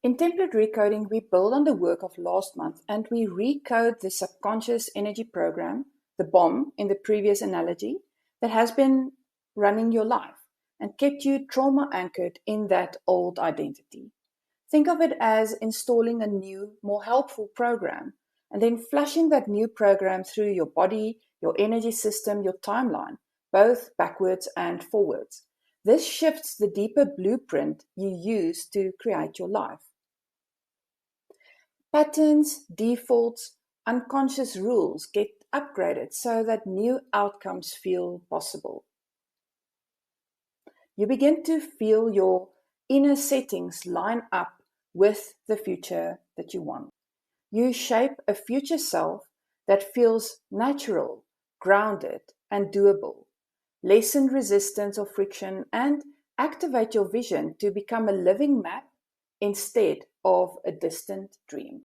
In template recoding, we build on the work of last month and we recode the subconscious energy program, the bomb in the previous analogy, that has been running your life and kept you trauma anchored in that old identity. Think of it as installing a new, more helpful program and then flushing that new program through your body, your energy system, your timeline, both backwards and forwards. This shifts the deeper blueprint you use to create your life. Patterns, defaults, unconscious rules get upgraded so that new outcomes feel possible. You begin to feel your inner settings line up with the future that you want. You shape a future self that feels natural, grounded, and doable. Lessen resistance or friction and activate your vision to become a living map instead of a distant dream.